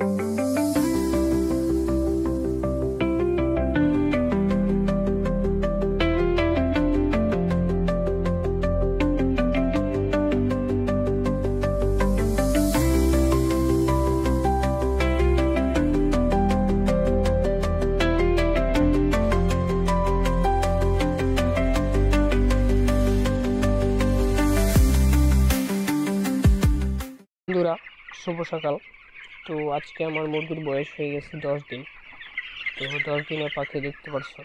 বন্ধুরা শুভ সকাল। তো আজকে আমার মুরগির বয়স হয়ে গেছে 10 দিন। তো 10 দিনের পাখি দেখতে পারছো,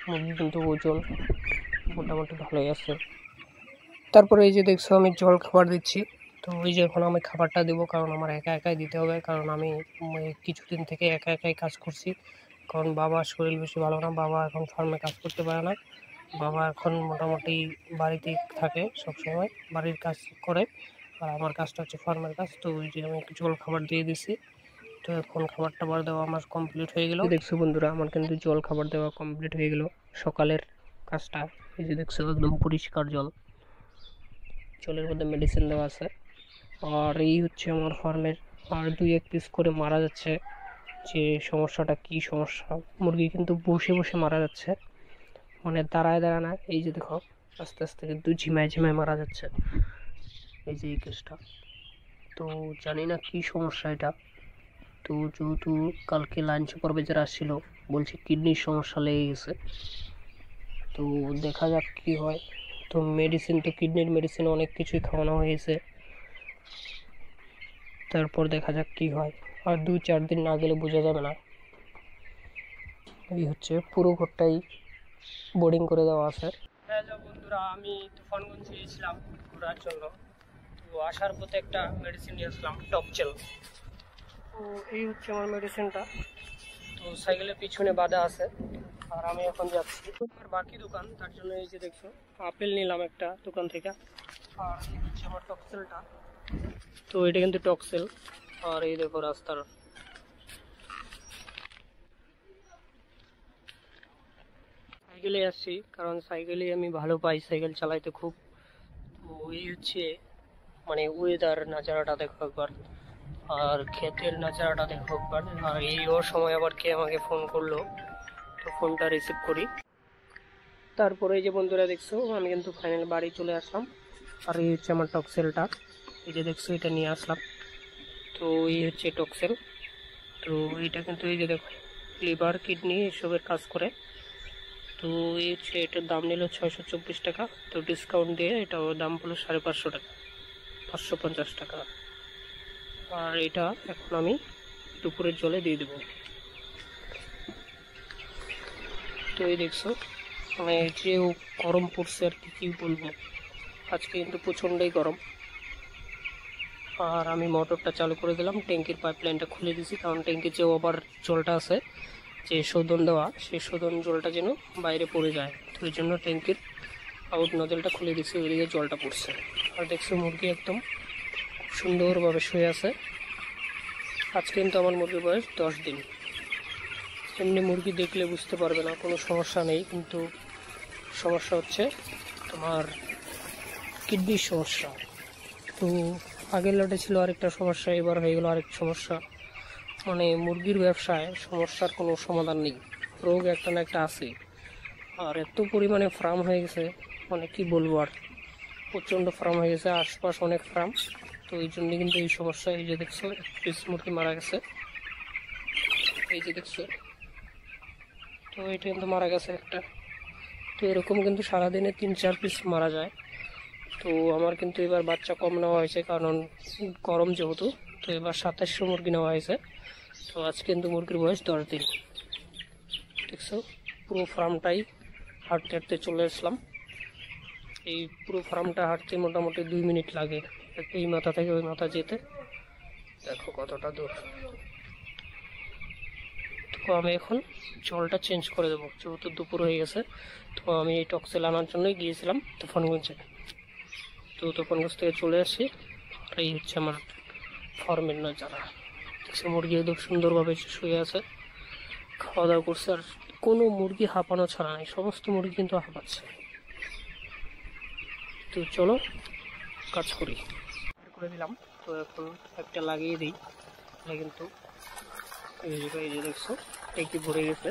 মুরগি কিন্তু ওজন মোটামুটি ভালোই আছে। তারপরে এই যে দেখছো আমি জল খাবার দিচ্ছি। তো ওই যে এখন আমি খাবারটা দেবো, কারণ আমার একা একাই দিতে হবে, কারণ আমি কিছুদিন থেকে একা একাই কাজ করছি। কারণ বাবার শরীর বেশি ভালো না, বাবা এখন ফার্মে কাজ করতে পারে না। বাবা এখন মোটামুটি বাড়িতেই থাকে, সবসময় বাড়ির কাজ করে, আর আমার কাজটা হচ্ছে ফার্মের কাজ। তো ওই যে আমি একটু জল খাবার দিয়ে দিছি। তো এখন খাবার টাবার দেওয়া আমার কমপ্লিট হয়ে গেল। দেখছো বন্ধুরা, আমার কিন্তু জল খাবার দেওয়া কমপ্লিট হয়ে গেল সকালের কাজটা। এই যে দেখছো একদম পরিষ্কার জল, জলের মধ্যে মেডিসিন দেওয়া আছে। আর এই হচ্ছে আমার ফার্মের, আর 2-1 পিস করে মারা যাচ্ছে। যে সমস্যাটা কি সমস্যা, মুরগি কিন্তু বসে বসে মারা যাচ্ছে, মানে দাঁড়ায় দাঁড়ায় না। এই যে দেখো আস্তে আস্তে কিন্তু ঝিমায় ঝিমায় মারা যাচ্ছে, এই যে এই কেসটা। তো জানি না কি সমস্যা এটা। তো যেহেতু কালকে লাঞ্চ সুপারভাইজার আসছিল, বলছে কিডনির সমস্যা লেগে গেছে। তো দেখা যাক কি হয়। তো মেডিসিন, তো কিডনির মেডিসিন অনেক কিছুই খাওয়ানো হয়েছে, তারপর দেখা যাক কি হয়। আর 2-4 দিন না গেলে বোঝা যাবে না। এই হচ্ছে পুরো ঘরটাই বোর্ডিং করে দেওয়া আছে। হ্যালো বন্ধুরা, আমি তুফানগঞ্জ গিয়েছিলাম ঘোরার জন্য। তো আসার পথে একটা মেডিসিন নিয়ে আসলাম, টকচেল। তো এই হচ্ছে আমার মেডিসিনটা। তো সাইকেলের পিছনে বাঁধা আছে, আর আমি এখন যাচ্ছি আমার বাকি দোকান। তার জন্য এই যে দেখছো আপেল নিলাম একটা দোকান থেকে। আর এই হচ্ছে আমার টকসেলটা। তো এটা কিন্তু টকসেল। আর এই দেখো রাস্তার, সাইকেলে আসছি কারণ সাইকেলে আমি ভালো পাই, সাইকেল চালাইতে খুব। তো এই হচ্ছে মানে ওয়েদার নাজারাটা দেখো একবার, আর ক্ষেতের নাজারাটা দেখো একবার। আর এই সময় আবার কে আমাকে ফোন করলো, তো ফোনটা রিসিভ করি। তারপরে এই যে বন্ধুরা দেখছো আমি কিন্তু ফাইনাল বাড়ি চলে আসলাম। আর এই হচ্ছে আমার টকসেলটা, এই যে দেখছো এটা নিয়ে আসলাম। তো এই হচ্ছে টকসেল। তো এটা কিন্তু এই যে দেখো লিভার কিডনি এসবের কাজ করে। তো এই হচ্ছে এটার দাম নিল 624 টাকা। তো ডিসকাউন্ট দিয়ে এটা দাম হলো 550 টাকা, 550 টাকা। আর এটা এখন আমি দুপুরের জলে দিয়ে দেবো। তো এই দেখছো মানে যে গরম পড়ছে আর কি বলবো, আজকে কিন্তু প্রচণ্ডই গরম। আর আমি মোটরটা চালু করে দিলাম, ট্যাঙ্কির পাইপলাইনটা খুলে দিয়েছি, কারণ ট্যাঙ্কির যে ওভার জলটা আছে, যে শোধন দেওয়া, সেই শোধন জলটা যেন বাইরে পড়ে যায়। তো এই জন্য ট্যাঙ্কির আউট নজলটা খুলে দিচ্ছি, ওইদিকে জলটা পড়ছে। আর দেখছো মুরগি একদম সুন্দরভাবে শুয়ে আছে। আজকে কিন্তু আমার মুরগির বয়স 10 দিন। এমনি মুরগি দেখলে বুঝতে পারবে না, কোনো সমস্যা নেই, কিন্তু সমস্যা হচ্ছে তোমার কিডনির সমস্যা। তো আগের লটে ছিল আরেকটা সমস্যা, এবার হয়ে গেল আরেক সমস্যা। মানে মুরগির ব্যবসায় সমস্যার কোনো সমাধান নেই, রোগ একটা না একটা আছে। আর এত পরিমাণে ফার্ম হয়ে গেছে, মানে কি বলবো, আর প্রচণ্ড ফার্ম হয়ে গেছে, আশপাশ অনেক ফার্ম। তো এই জন্য কিন্তু এই সমস্যা। এই যে দেখছো পিস মুরগি মারা গেছে, এই যে দেখছো। তো এটা কিন্তু মারা গেছে একটা। তো এরকম কিন্তু সারাদিনে 3-4 পিস মারা যায়। তো আমার কিন্তু এবার বাচ্চা কম নেওয়া হয়েছে, কারণ গরম যেহেতু। তো এবার 2700 মুরগি নেওয়া হয়েছে। তো আজকে কিন্তু মুরগির বয়স 10 দিন। দেখছো পুরো ফার্মটাই হাঁটতে হাঁটতে চলে আসলাম। এই পুরো ফার্মটা হাঁটতে মোটামুটি 2 মিনিট লাগে, এই মাথা থেকে ওই মাথা যেতে। দেখো কতটা দূর। তো আমি এখন জলটা চেঞ্জ করে দেবো, যেহেতু দুপুর হয়ে গেছে। তো আমি এই টক্সেল আনার জন্যই গিয়েছিলাম তুফানগঞ্জে। তো তুফানগঞ্জ থেকে চলে আসি। আর এই হচ্ছে আমার ফার্মের নজারা। দেখছি মুরগি একদম সুন্দরভাবে শুয়ে আছে, খাওয়া দাওয়া করছে। আর কোনো মুরগি হাঁপানো ছাড়া নাই, সমস্ত মুরগি কিন্তু হাঁপাচ্ছে। তো চলো কাজ করি, বের করে দিলাম। তো এখন একটা লাগিয়ে দিই, তাহলে কিন্তু এই যে দেখছো ট্যাঙ্কি ভরে গেছে।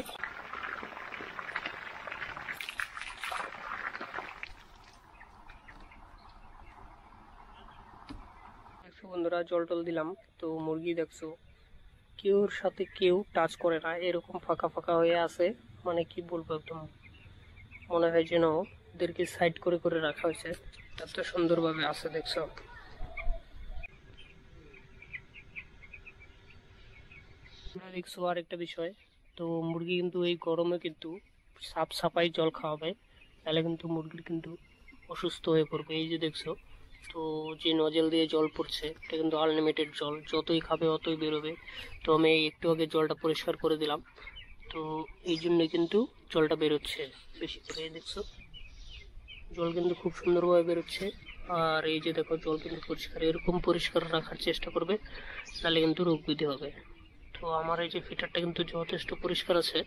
দেখছো বন্ধুরা, জল টল দিলাম, তো মুরগি দেখছো কেউর সাথে কেউ টাচ করে না, এরকম ফাঁকা ফাঁকা হয়ে আছে। মানে কি বলবো, একদম মনে হয় যেন ওদেরকে সাইড করে করে রাখা হয়েছে, এত সুন্দরভাবে আছে দেখছো। দেখছো আর একটা বিষয়, তো মুরগি কিন্তু এই গরমে কিন্তু সাফ সাফাই জল খাওয়াবে, তাহলে কিন্তু মুরগির কিন্তু অসুস্থ হয়ে পড়বে। এই যে দেখছো, তো যে নজল দিয়ে জল পড়ছে এটা কিন্তু আনলিমিটেড জল, যতই খাবে অতই বেরোবে। তো আমি একটু আগে জলটা পরিষ্কার করে দিলাম, তো এই জন্যই কিন্তু জলটা বেরোচ্ছে বেশি করে। দেখছো জল কিন্তু খুব সুন্দরভাবে বেরোচ্ছে। আর এই যে দেখো জল কিন্তু পরিষ্কার, এরকম পরিষ্কার রাখার চেষ্টা করবে, নাহলে কিন্তু রোগ বৃদ্ধি হবে। তো আমার এই যে ফিটারটা কিন্তু যথেষ্ট পরিষ্কার আছে,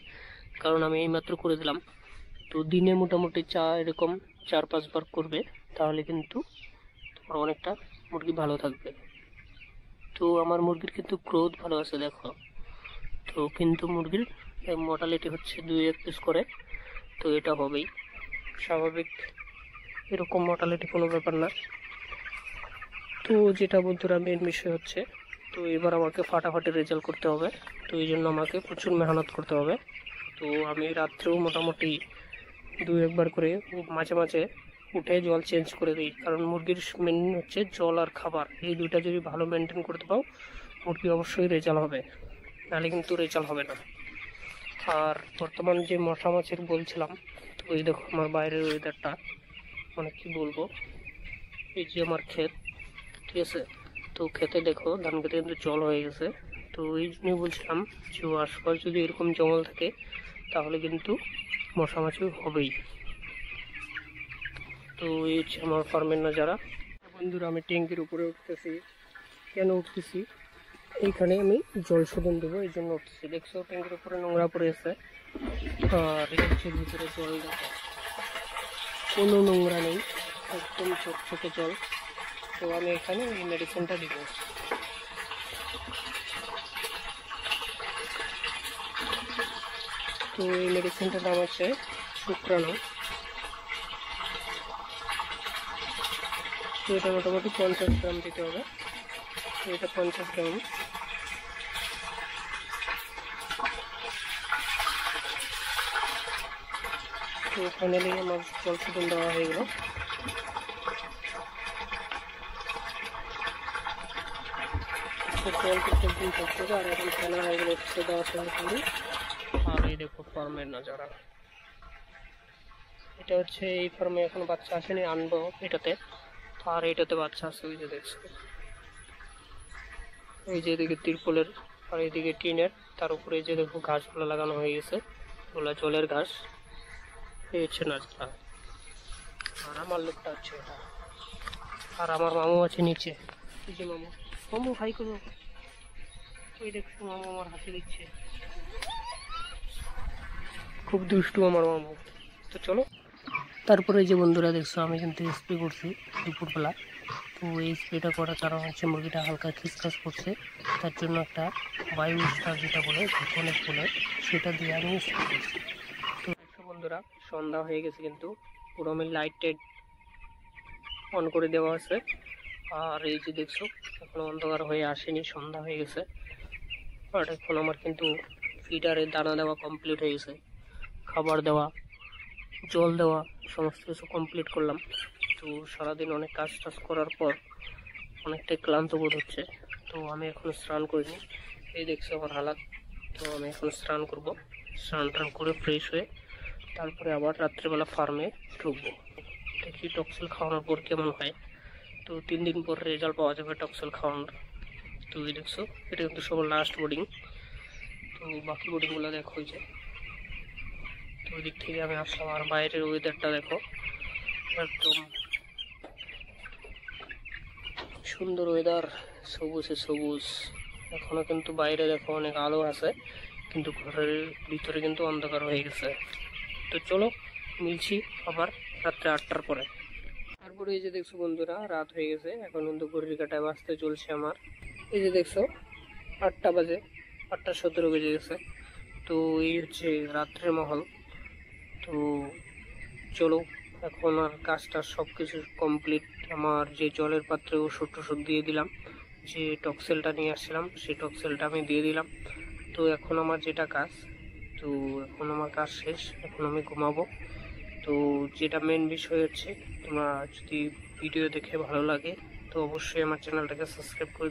কারণ আমি এইমাত্র করে দিলাম। তো দিনে মোটামুটি এরকম 4-5 বার করবে, তাহলে কিন্তু তোমার অনেকটা মুরগি ভালো থাকবে। তো আমার মুরগির কিন্তু গ্রোথ ভালো আছে দেখো। তো কিন্তু মুরগির মর্টালিটি হচ্ছে 2-1 পিস করে, তো এটা হবেই স্বাভাবিক, এরকম মর্টালিটি কোনো ব্যাপার না। তো যেটা বন্ধুরা মেন বিষয় হচ্ছে, তো এবার আমাকে ফাটাফাটি রেজাল্ট করতে হবে, তো এই জন্য আমাকে প্রচুর মেহনত করতে হবে। তো আমি রাত্রেও মোটামুটি 2-1 বার করে মাঝে মাঝে উঠে জল চেঞ্জ করে দিই, কারণ মুরগির মেন হচ্ছে জল আর খাবার, এই দুইটা যদি ভালো মেনটেন করতে পাও মুরগি অবশ্যই রেজাল্ট হবে, নাহলে কিন্তু রেজাল্ট হবে না। আর বর্তমান যে মশা মাছির বলছিলাম, তো এই দেখো আমার বাইরের ওয়েদারটা, মানে কি বলবো, এই যে আমার ক্ষেত, ঠিক আছে, তো খেতে দেখো ধান খেতে কিন্তু জল হয়ে গেছে। তো এই জন্যই বলছিলাম যে আশপাশ যদি এরকম জঙ্গল থাকে তাহলে কিন্তু মশা মাছি হবেই। তো এই হচ্ছে আমার ফার্মের নজারা। বন্ধুরা আমি ট্যাঙ্কির উপরে উঠতেছি, কেন উঠতেছি, এইখানে আমি জল শোধন দেবো এই জন্য উঠতেছি। দেখছো ট্যাঙ্কির উপরে নোংরা পড়ে আছে, আর এই হচ্ছে ভিতরে জল, দেখো কোনো নোংরা নেই, একদম চকচকে জল। তো আমি এখানে এই মেডিসিনটা দিব। তো এই মেডিসিনটার নাম হচ্ছে শুক্রাণু। তো এটা মোটামুটি 50 গ্রাম দিতে হবে, তো এটা 50 গ্রাম। তো ফাইনালি আমার জল শোধন দেওয়া হয়ে গেল। জল কিন্তু একদিন থাকতে হবে, আর এখন ফেলা হয়ে গেলে দেওয়া সঙ্গে সঙ্গে। আর এই দেখো ফার্মের নজারা, এটা হচ্ছে এই ফার্মে এখন বাচ্চা আসেনি, আনবো এটাতে। আর এটাতে বাচ্চা আছে, ওই যে দেখছো, এই যে এদিকে তিরপলের আর এদিকে টিনের, তার উপরে যে দেখো ঘাসগুলো লাগানো হয়ে গেছে, ওগুলা জলের ঘাস। এই হচ্ছে নজারা, আর আমার লোকটা হচ্ছে এটা, আর আমার মামু আছে নিচে। এই যে মামু, মামু হাই করো, ওই দেখছো মামু আমার হাসি দিচ্ছে, খুব দুষ্টু আমার মামু। তো চলো, তারপরে এই যে বন্ধুরা দেখছো আমি কিন্তু স্প্রে করছি দুপুরবেলা। তো এই স্প্রেটা করার কারণ হচ্ছে মুরগিটা হালকা খিসখাস করছে, তার জন্য একটা বায়ু স্টার যেটা বলে ভিকনেট বলে, সেটা দিয়ে আমি স্প্রে করছি। তো দেখছো বন্ধুরা সন্ধ্যা হয়ে গেছে, কিন্তু পুরো আমি লাইট টাইট অন করে দেওয়া আছে। আর এই যে দেখছো এখনো অন্ধকার হয়ে আসেনি, সন্ধ্যা হয়ে গেছে। আর এখন আমার কিন্তু ফিডারে দানা দেওয়া কমপ্লিট হয়ে গেছে, খাবার দেওয়া, জল দেওয়া, সমস্ত কিছু কমপ্লিট করলাম। তো সারাদিন অনেক কাজ টাজ করার পর অনেকটাই ক্লান্ত বোধ হচ্ছে। তো আমি এখন স্নান করিনি, এই দেখছি আমার হালাত। তো আমি এখন স্নান করব, স্নান টান করে ফ্রেশ হয়ে তারপরে আবার রাত্রেবেলা ফার্মে ঢুকবো, দেখি টক্সেল খাওয়ানোর পর কেমন হয়। তো 3 দিন পর রেজাল্ট পাওয়া যাবে টক্সেল খাওয়ানোর। তো এই দেখছো এটা কিন্তু সবার লাস্ট বোর্ডিং, তো বাকি বোর্ডিংগুলো দেখো ওই যে। তো ওই দিক থেকে আমি আসলাম, আর বাইরের ওয়েদারটা দেখো, একদম সুন্দর ওয়েদার, সবুজে সবুজ। এখনো কিন্তু বাইরে দেখো অনেক আলো আছে, কিন্তু ঘরের ভিতরে কিন্তু অন্ধকার হয়ে গেছে। তো চলো মিলছি আবার রাত্রে 8টার পরে। তারপরে এই যে দেখছো বন্ধুরা রাত হয়ে গেছে, এখন কিন্তু ঘড়ির কাঁটায় বাজতে চলছে আমার, এই যে দেখছো 8টা বাজে, 8:17 বেজে গেছে। তো এই হচ্ছে রাত্রের মহল। তো চলো, এখন আর কাজটা সব কিছু কমপ্লিট। আমার যে জলের পাত্রে ওষুধ টষুধ দিয়ে দিলাম, যে টক্সেলটা নিয়ে আসছিলাম সেই টক্সেলটা আমি দিয়ে দিলাম। তো এখন আমার যেটা কাজ, তো এখন আমার কাজ শেষ, এখন আমি ঘুমাবো। তো যেটা মেন বিষয় হচ্ছে, তোমরা যদি ভিডিও দেখে ভালো লাগে তো অবশ্যই আমার চ্যানেলটাকে সাবস্ক্রাইব করে